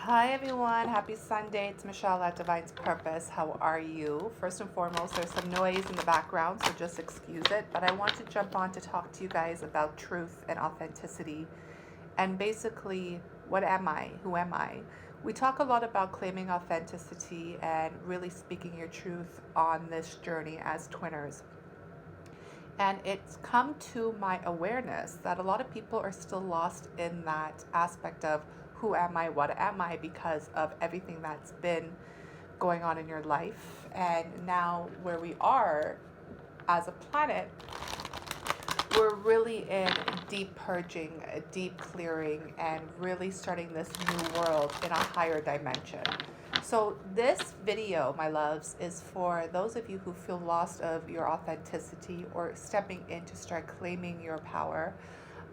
Hi everyone, happy Sunday. It's Michelle at Divine's Purpose. How are you? First and foremost, there's some noise in the background, so just excuse it. But I want to jump on to talk to you guys about truth and authenticity. And basically, what am I? Who am I? We talk a lot about claiming authenticity and really speaking your truth on this journey as twinners. And it's come to my awareness that a lot of people are still lost in that aspect of who am I, what am I, because of everything that's been going on in your life. And now, where we are as a planet, we're really in deep purging, a deep clearing, and really starting this new world in a higher dimension. So this video, my loves, is for those of you who feel lost of your authenticity or stepping in to start claiming your power.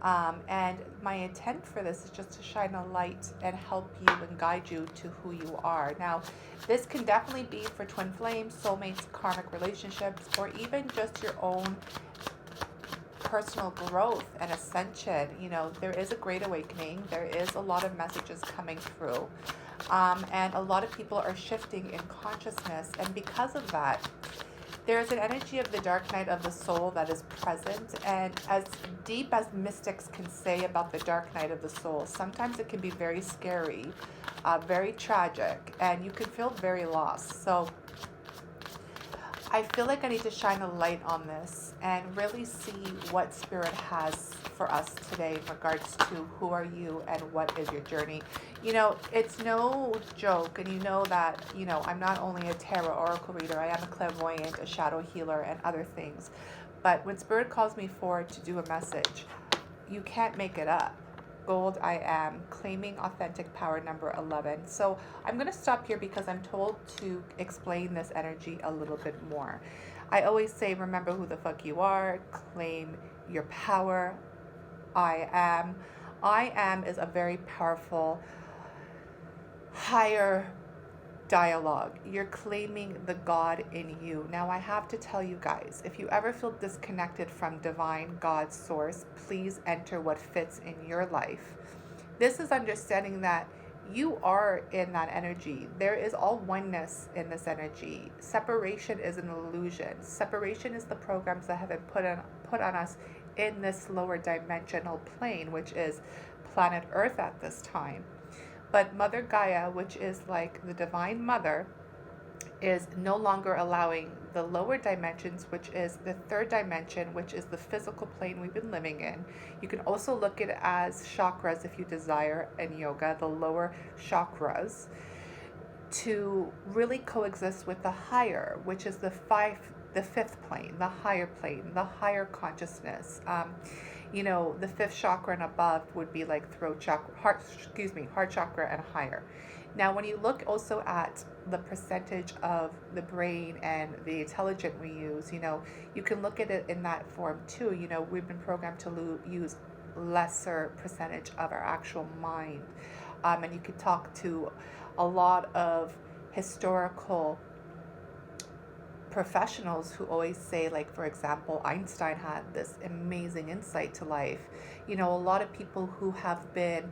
And my intent for this is just to shine a light and help you and guide you to who you are. Now, this can definitely be for twin flames, soulmates, karmic relationships, or even just your own personal growth and ascension. You know, there is a great awakening. There is a lot of messages coming through. And a lot of people are shifting in consciousness. And because of that, there's an energy of the dark night of the soul that is present. And as deep as mystics can say about the dark night of the soul, sometimes it can be very scary, very tragic, and you can feel very lost. So I feel like I need to shine a light on this and really see what Spirit has for us today in regards to who are you and what is your journey. You know, it's no joke, and you know that, you know, I'm not only a tarot oracle reader, I am a clairvoyant, a shadow healer, and other things. But when Spirit calls me forward to do a message, you can't make it up. Gold I am, claiming authentic power number 11. So I'm going to stop here because I'm told to explain this energy a little bit more. I always say, remember who the fuck you are, claim your power. I am. I am is a very powerful, higher dialogue. You're claiming the God in you. Now, I have to tell you guys, if you ever feel disconnected from divine God source, please enter what fits in your life. This is understanding that you are in that energy. There is all oneness in this energy. Separation is an illusion. Separation is the programs that have been put on us in this lower dimensional plane, which is planet Earth at this time. But Mother Gaia, which is like the Divine Mother, is no longer allowing the lower dimensions, which is the third dimension, which is the physical plane we've been living in. You can also look at it as chakras if you desire in yoga, the lower chakras, to really coexist with the higher, which is the fifth plane, the higher plane, the higher consciousness. You know, the fifth chakra and above would be like throat chakra, heart chakra and higher. Now, when you look also at the percentage of the brain and the intelligence we use, you know, you can look at it in that form too. You know, we've been programmed to use lesser percentage of our actual mind. And you could talk to a lot of historical professionals who always say, like, for example, Einstein had this amazing insight to life. You know, a lot of people who have been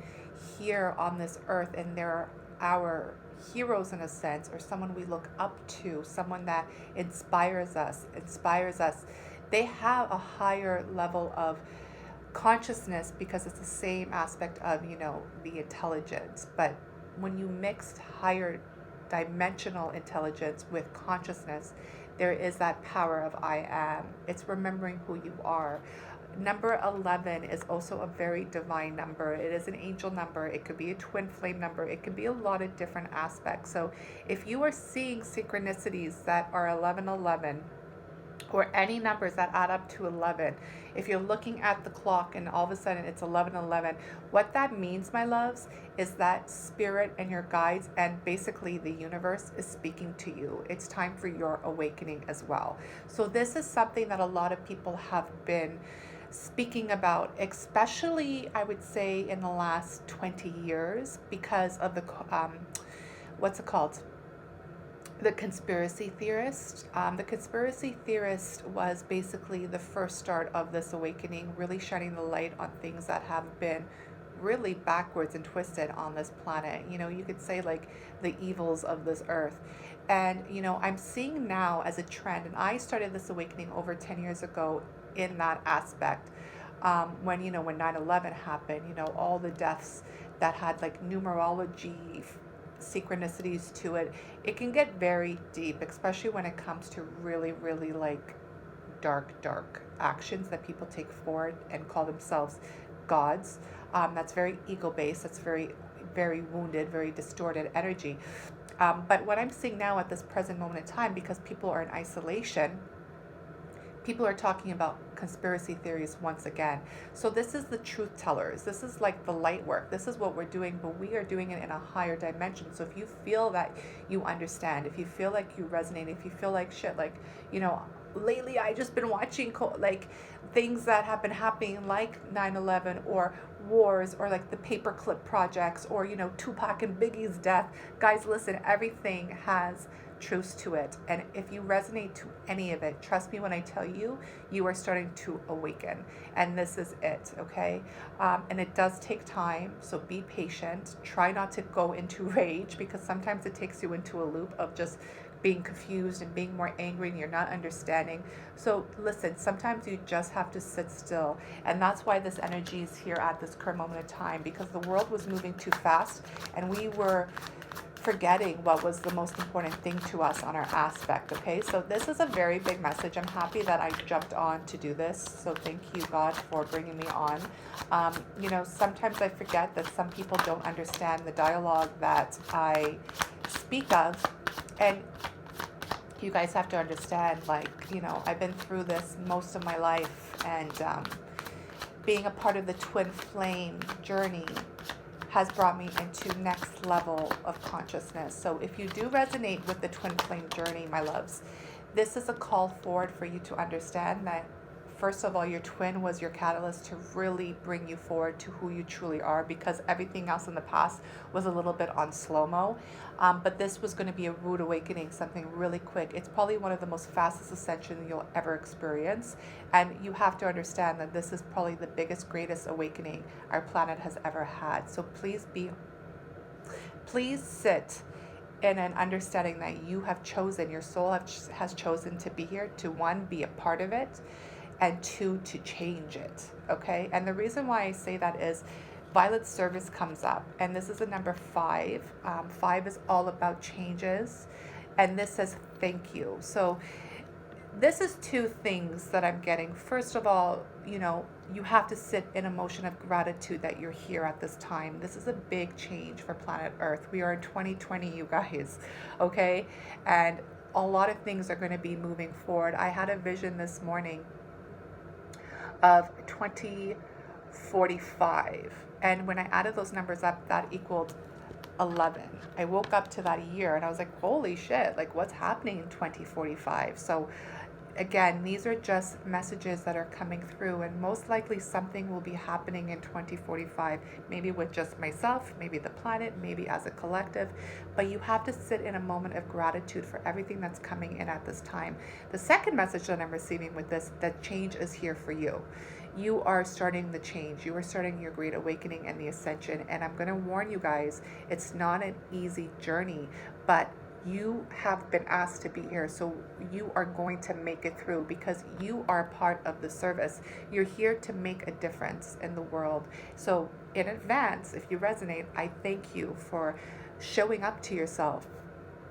here on this earth and they're our heroes in a sense, or someone we look up to, someone that inspires us, they have a higher level of consciousness because it's the same aspect of, you know, the intelligence. But when you mix higher dimensional intelligence with consciousness, there is that power of I am. It's remembering who you are. Number 11 is also a very divine number. It is an angel number. It could be a twin flame number. It could be a lot of different aspects. So if you are seeing synchronicities that are 1111, or any numbers that add up to 11, if you're looking at the clock and all of a sudden it's 11:11, what that means, my loves, is that Spirit and your guides and basically the universe is speaking to you. It's time for your awakening as well. So this is something that a lot of people have been speaking about, especially I would say in the last 20 years because of the what's it called, the conspiracy theorist. The conspiracy theorist was basically the first start of this awakening, really shining the light on things that have been really backwards and twisted on this planet. You know, you could say like the evils of this earth. And, you know, I'm seeing now as a trend, and I started this awakening over 10 years ago in that aspect. When, you know, when 9/11 happened, you know, all the deaths that had like numerology synchronicities to it, it can get very deep, especially when it comes to really, really like dark actions that people take forward and call themselves gods. That's very ego based. That's very, very wounded, very distorted energy. But what I'm seeing now at this present moment in time, because people are in isolation, people are talking about conspiracy theories once again. So this is the truth tellers. This is like the light work. This is what we're doing, but we are doing it in a higher dimension. So if you feel that you understand, if you feel like you resonate, if you feel like shit, like, you know, lately I just been watching like things that have been happening like 9/11 or wars or like the paperclip projects or, you know, Tupac and Biggie's death. Guys, listen, everything has truth to it. And if you resonate to any of it, trust me when I tell you, you are starting to awaken. And this is it, okay? And it does take time, so be patient. Try not to go into rage, because sometimes it takes you into a loop of just being confused and being more angry and you're not understanding. So listen, sometimes you just have to sit still. And that's why this energy is here at this current moment of time, because the world was moving too fast and we were forgetting what was the most important thing to us on our aspect. Okay, so this is a very big message. I'm happy that I jumped on to do this, so thank you, God, for bringing me on. You know, sometimes I forget that some people don't understand the dialogue that I speak of, and you guys have to understand, like, you know, I've been through this most of my life, and being a part of the twin flame journey has brought me into next level of consciousness. So if you do resonate with the twin flame journey, my loves, this is a call forward for you to understand that, first of all, your twin was your catalyst to really bring you forward to who you truly are, because everything else in the past was a little bit on slow-mo. But this was going to be a rude awakening, something really quick. It's probably one of the most fastest ascension you'll ever experience. And you have to understand that this is probably the biggest, greatest awakening our planet has ever had. So please sit in an understanding that you have chosen, your soul has chosen to be here, to one, be a part of it, and two, to change it, okay? And the reason why I say that is Violet's service comes up, and this is a number 5. 5 is all about changes, and this says thank you. So this is two things that I'm getting. First of all, you know, you have to sit in a motion of gratitude that you're here at this time. This is a big change for planet Earth. We are in 2020, you guys, okay? And a lot of things are going to be moving forward. I had a vision this morning of 2045, and when I added those numbers up, that equaled 11. I woke up to that year and I was like, holy shit, like what's happening in 2045? So again, these are just messages that are coming through, and most likely something will be happening in 2045, maybe with just myself, maybe the planet, maybe as a collective. But you have to sit in a moment of gratitude for everything that's coming in at this time. The second message that I'm receiving with this, that change is here for you. You are starting the change. You are starting your great awakening and the ascension. And I'm going to warn you guys, it's not an easy journey, but you have been asked to be here, so you are going to make it through, because you are part of the service. You're here to make a difference in the world. So in advance, if you resonate, I thank you for showing up to yourself,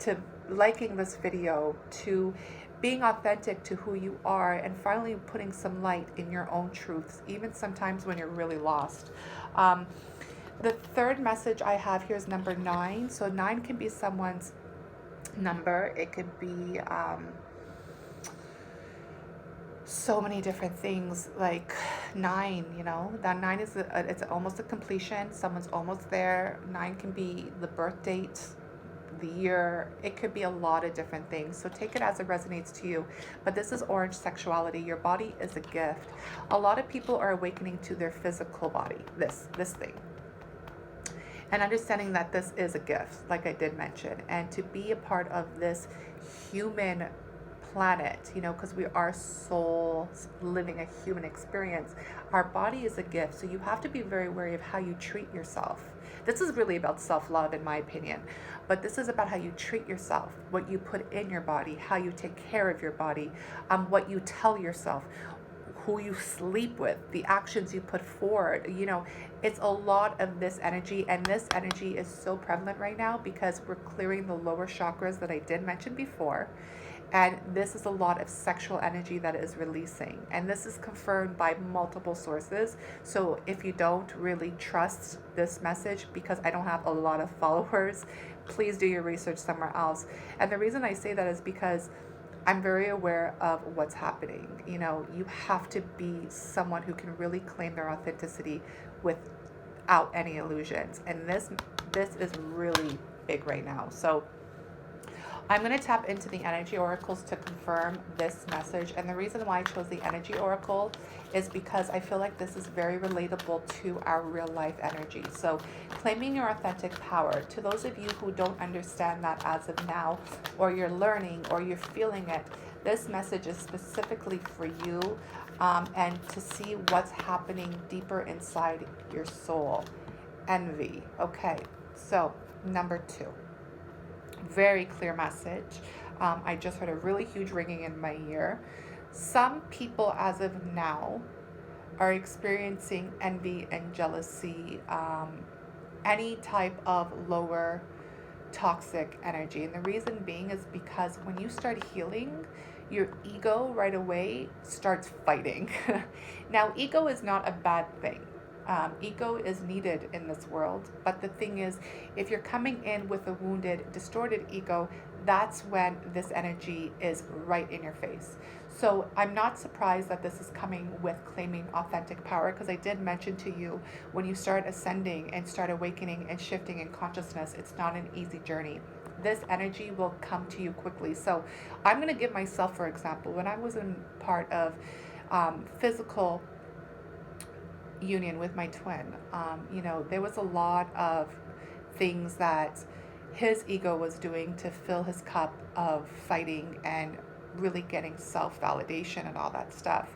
to liking this video, to being authentic to who you are, and finally putting some light in your own truths, even sometimes when you're really lost. The third message I have here is number 9. So 9 can be someone's number. It could be so many different things, like 9, you know, that 9 is it's almost a completion. Someone's almost there. 9 can be the birth date, the year. It could be a lot of different things, so take it as it resonates to you. But this is orange sexuality. Your body is a gift. A lot of people are awakening to their physical body, this thing, and understanding that this is a gift, like I did mention, and to be a part of this human planet, because we are souls living a human experience. Our body is a gift, so you have to be very wary of how you treat yourself. This is really about self-love, in my opinion, but this is about how you treat yourself, what you put in your body, how you take care of your body, what you tell yourself, who you sleep with, the actions you put forward. It's a lot of this energy, and this energy is so prevalent right now because we're clearing the lower chakras that I did mention before. And this is a lot of sexual energy that is releasing. And this is confirmed by multiple sources. So if you don't really trust this message, because I don't have a lot of followers, please do your research somewhere else. And the reason I say that is because I'm very aware of what's happening. You have to be someone who can really claim their authenticity without any illusions. And this is really big right now. So I'm going to tap into the energy oracles to confirm this message. And the reason why I chose the energy oracle is because I feel like this is very relatable to our real life energy. So claiming your authentic power, to those of you who don't understand that as of now, or you're learning, or you're feeling it, this message is specifically for you, and to see what's happening deeper inside your soul. Envy. Okay, so number 2. Very clear message. I just heard a really huge ringing in my ear. Some people as of now are experiencing envy and jealousy, any type of lower toxic energy. And the reason being is because when you start healing, your ego right away starts fighting. Now, ego is not a bad thing. Ego is needed in this world, but the thing is, if you're coming in with a wounded, distorted ego, that's when this energy is right in your face. So I'm not surprised that this is coming with claiming authentic power, because I did mention to you, when you start ascending and start awakening and shifting in consciousness, it's not an easy journey. This energy will come to you quickly. So I'm going to give myself, for example, when I was in part of physical union with my twin, there was a lot of things that his ego was doing to fill his cup of fighting and really getting self-validation and all that stuff.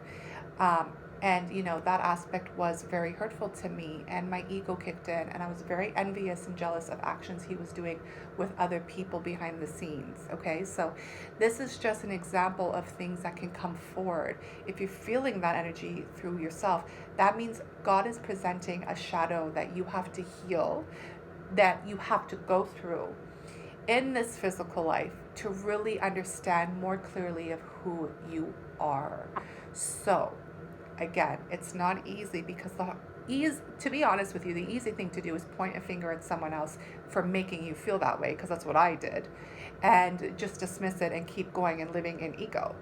And that aspect was very hurtful to me, and my ego kicked in, and I was very envious and jealous of actions he was doing with other people behind the scenes. Okay, so this is just an example of things that can come forward. If you're feeling that energy through yourself, that means God is presenting a shadow that you have to heal, that you have to go through in this physical life to really understand more clearly of who you are. So again, it's not easy, because to be honest with you, the easy thing to do is point a finger at someone else for making you feel that way, because that's what I did, and just dismiss it and keep going and living in ego.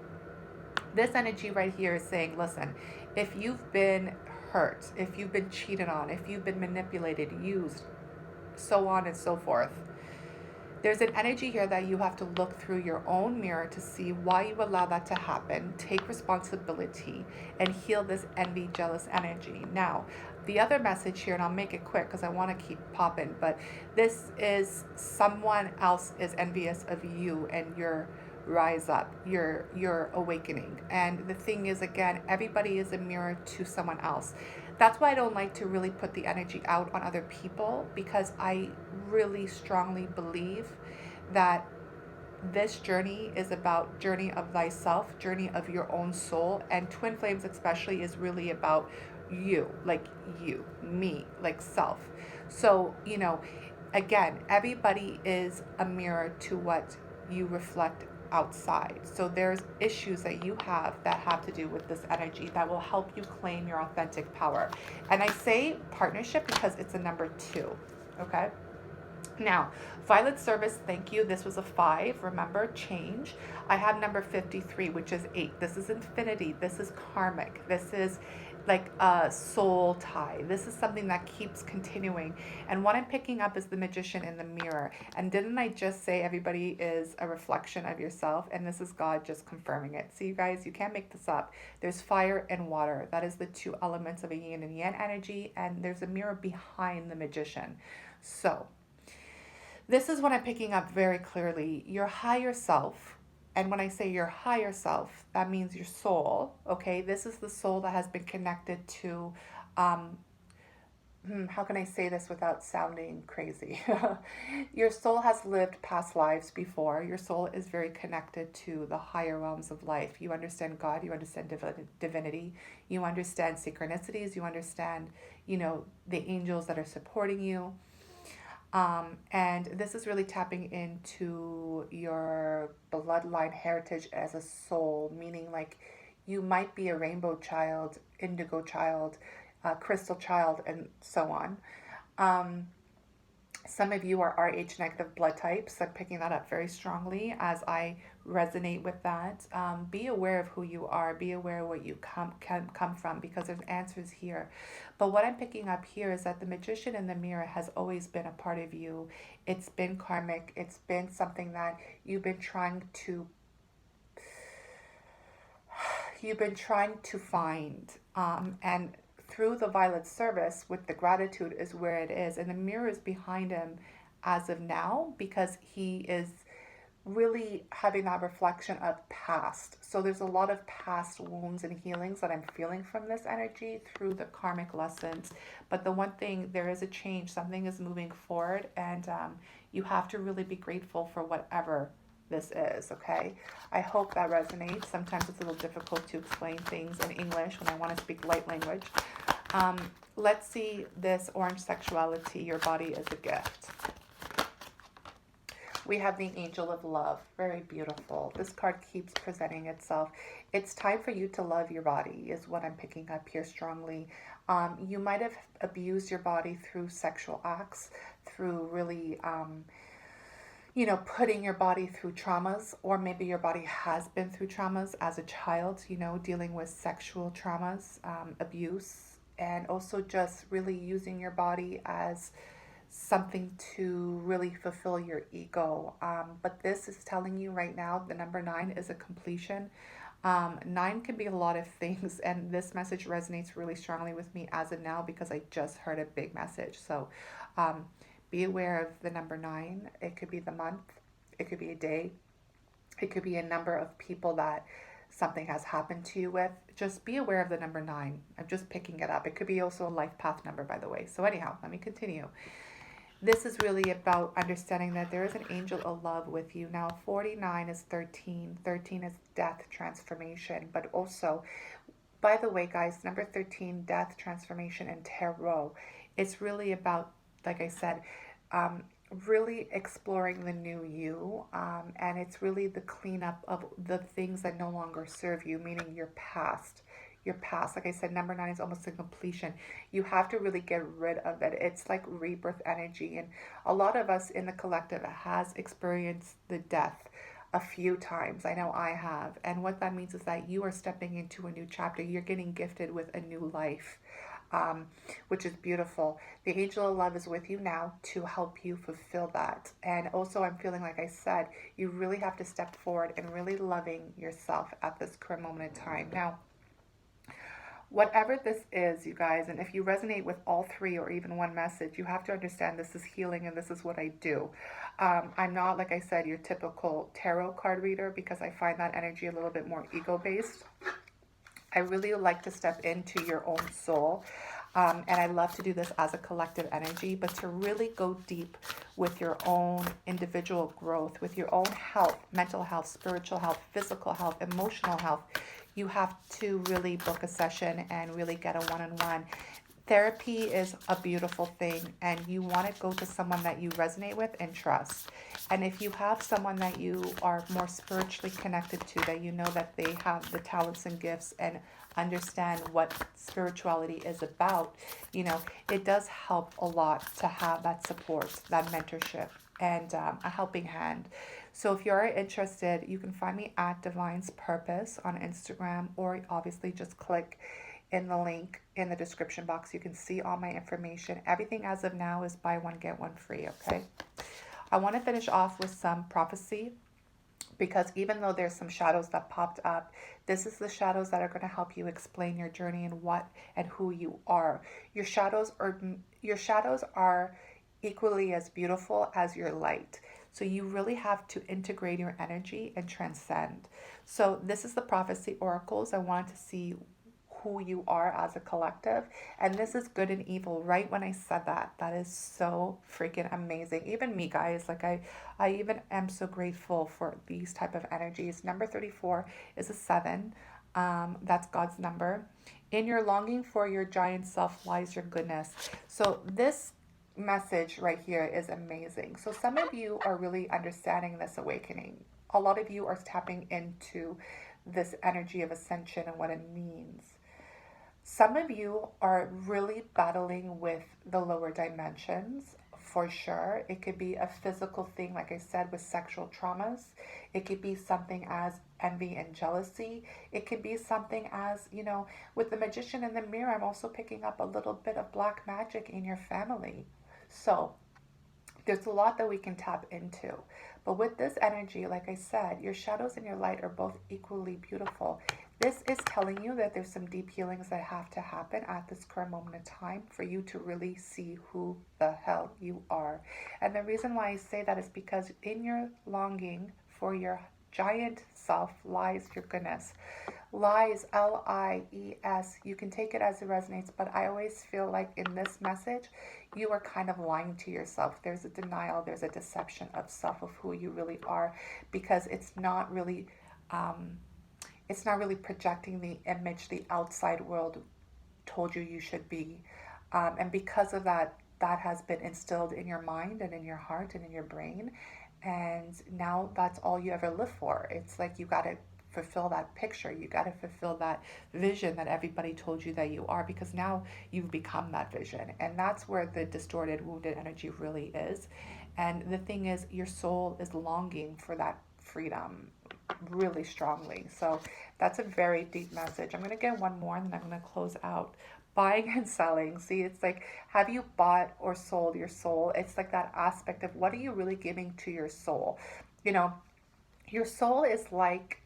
This energy right here is saying, listen, if you've been hurt, if you've been cheated on, if you've been manipulated, used, so on and so forth, there's an energy here that you have to look through your own mirror to see why you allow that to happen, take responsibility, and heal this envy, jealous energy. Now, the other message here, and I'll make it quick because I want to keep popping, but this is someone else is envious of you and your rise up, your awakening. And the thing is, again, everybody is a mirror to someone else. That's why I don't like to really put the energy out on other people, because I really strongly believe that this journey is about journey of thyself, journey of your own soul, and twin flames especially is really about you, like you, me, like self. So, again, everybody is a mirror to what you reflect outside. So there's issues that you have that have to do with this energy that will help you claim your authentic power. And I say partnership because it's a number 2. Okay. Now, Violet Service, thank you. This was a 5. Remember, change. I have number 53, which is 8. This is infinity. This is karmic. This is like a soul tie. This is something that keeps continuing. And what I'm picking up is the magician in the mirror. And didn't I just say everybody is a reflection of yourself? And this is God just confirming it. See, you guys, you can't make this up. There's fire and water. That is the 2 elements of a yin and yang energy. And there's a mirror behind the magician. So this is what I'm picking up very clearly. Your higher self And when I say your higher self, that means your soul, okay? This is the soul that has been connected to, um, how can I say this without sounding crazy? Your soul has lived past lives before. Your soul is very connected to the higher realms of life. You understand God, you understand divinity, you understand synchronicities, you understand, the angels that are supporting you. And this is really tapping into your bloodline heritage as a soul, meaning like you might be a rainbow child, indigo child, crystal child, and so on. Um, some of you are Rh negative blood types. I'm picking that up very strongly as I resonate with that. Be aware of who you are. Be aware of what you can come from, because there's answers here. But what I'm picking up here is that the magician in the mirror has always been a part of you. It's been karmic. It's been something that you've been trying to find, and through the violet service with the gratitude is where it is, and the mirror is behind him as of now, because he is really having that reflection of past. So there's a lot of past wounds and healings that I'm feeling from this energy through the karmic lessons. But the one thing, there is a change, something is moving forward, and you have to really be grateful for whatever this is, okay? I hope that resonates. Sometimes it's a little difficult to explain things in English when I want to speak light language. Let's see this orange sexuality. Your body is a gift. We have the angel of love. Very beautiful. This card keeps presenting itself. It's time for you to love your body is what I'm picking up here strongly. You might have abused your body through sexual acts, through really putting your body through traumas, or maybe your body has been through traumas as a child, dealing with sexual traumas, abuse, and also just really using your body as something to really fulfill your ego. But this is telling you right now, the number 9 is a completion. 9 can be a lot of things, and this message resonates really strongly with me as of now because I just heard a big message. So, be aware of the number 9. It could be the month, it could be a day, it could be a number of people that something has happened to you with. Just be aware of the number 9. I'm just picking it up. It could be also a life path number, by the way. So anyhow, let me continue. This is really about understanding that there is an angel of love with you. Now, 49 is 13. 13 is death, transformation. But also, by the way, guys, number 13, death, transformation, and tarot. It's really about, like I said, really exploring the new you, and it's really the cleanup of the things that no longer serve you, meaning your past. Your past, like I said, number 9 is almost a completion. You have to really get rid of it. It's like rebirth energy, and a lot of us in the collective has experienced the death a few times. I know I have, and what that means is that you are stepping into a new chapter. You're getting gifted with a new life. Which is beautiful. The angel of love is with you now to help you fulfill that. And also, I'm feeling, like I said, you really have to step forward and really loving yourself at this current moment in time. Now, whatever this is, you guys, and if you resonate with all 3 or even one message, you have to understand this is healing and this is what I do. I'm not, like I said, your typical tarot card reader, because I find that energy a little bit more ego-based. I really like to step into your own soul, and I love to do this as a collective energy, but to really go deep with your own individual growth, with your own health, mental health, spiritual health, physical health, emotional health, you have to really book a session and really get a one-on-one. Therapy is a beautiful thing, and you want to go to someone that you resonate with and trust. And if you have someone that you are more spiritually connected to, that you know that they have the talents and gifts and understand what spirituality is about, it does help a lot to have that support, that mentorship, and a helping hand. So if you're interested, you can find me at Divine's Purpose on Instagram, or obviously just click in the link in the description box. You can see all my information. Everything as of now is buy one, get one free, okay? I want to finish off with some prophecy, because even though there's some shadows that popped up, this is the shadows that are going to help you explain your journey and what and who you are. Your shadows are equally as beautiful as your light. So you really have to integrate your energy and transcend. So this is the prophecy oracles. I want to see who you are as a collective, and this is good and evil. Right when I said that, that is so freaking amazing. Even me, guys, like I even am so grateful for these type of energies. Number 34 is a 7. That's God's number. In your longing for your giant self lies your goodness. So this message right here is amazing. So some of you are really understanding this awakening. A lot of you are tapping into this energy of ascension and what it means. Some of you are really battling with the lower dimensions, for sure. It could be a physical thing, like I said, with sexual traumas. It could be something as envy and jealousy. It could be something as, with the magician in the mirror, I'm also picking up a little bit of black magic in your family. So there's a lot that we can tap into. But with this energy, like I said, your shadows and your light are both equally beautiful. This is telling you that there's some deep healings that have to happen at this current moment in time for you to really see who the hell you are. And the reason why I say that is because in your longing for your giant self lies your goodness. Lies, Lies. You can take it as it resonates, but I always feel like in this message, you are kind of lying to yourself. There's a denial, there's a deception of self, of who you really are, because it's not really projecting the image the outside world told you should be. And because of that, that has been instilled in your mind and in your heart and in your brain. And now that's all you ever live for. It's like you got to fulfill that picture. You got to fulfill that vision that everybody told you that you are, because now you've become that vision. And that's where the distorted, wounded energy really is. And the thing is, your soul is longing for that freedom really strongly. So that's a very deep message. I'm going to get one more and then I'm going to close out. Buying and selling. See, it's like, have you bought or sold your soul? It's like that aspect of what are you really giving to your soul? Your soul is like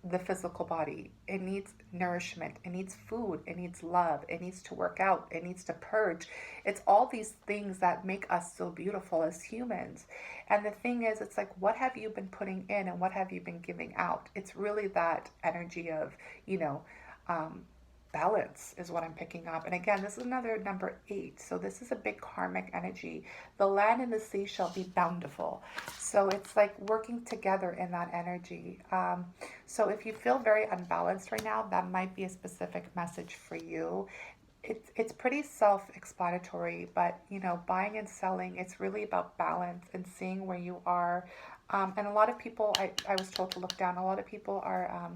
the physical body. It needs nourishment, it needs food, it needs love, it needs to work out, it needs to purge. It's all these things that make us so beautiful as humans. And the thing is, it's like, what have you been putting in and what have you been giving out? It's really that energy of, balance is what I'm picking up. And again, this is another number 8. So this is a big karmic energy. The land and the sea shall be bountiful. So it's like working together in that energy. So if you feel very unbalanced right now, that might be a specific message for you. It's pretty self-explanatory, but buying and selling, it's really about balance and seeing where you are. And a lot of people, I was told to look down, a lot of people are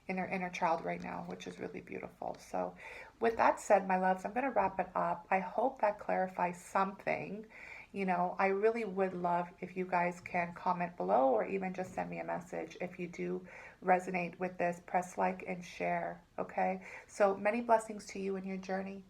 in their inner child right now, which is really beautiful. So with that said, my loves, I'm going to wrap it up. I hope that clarifies something. I really would love if you guys can comment below or even just send me a message. If you do resonate with this, press like and share. Okay? So many blessings to you in your journey.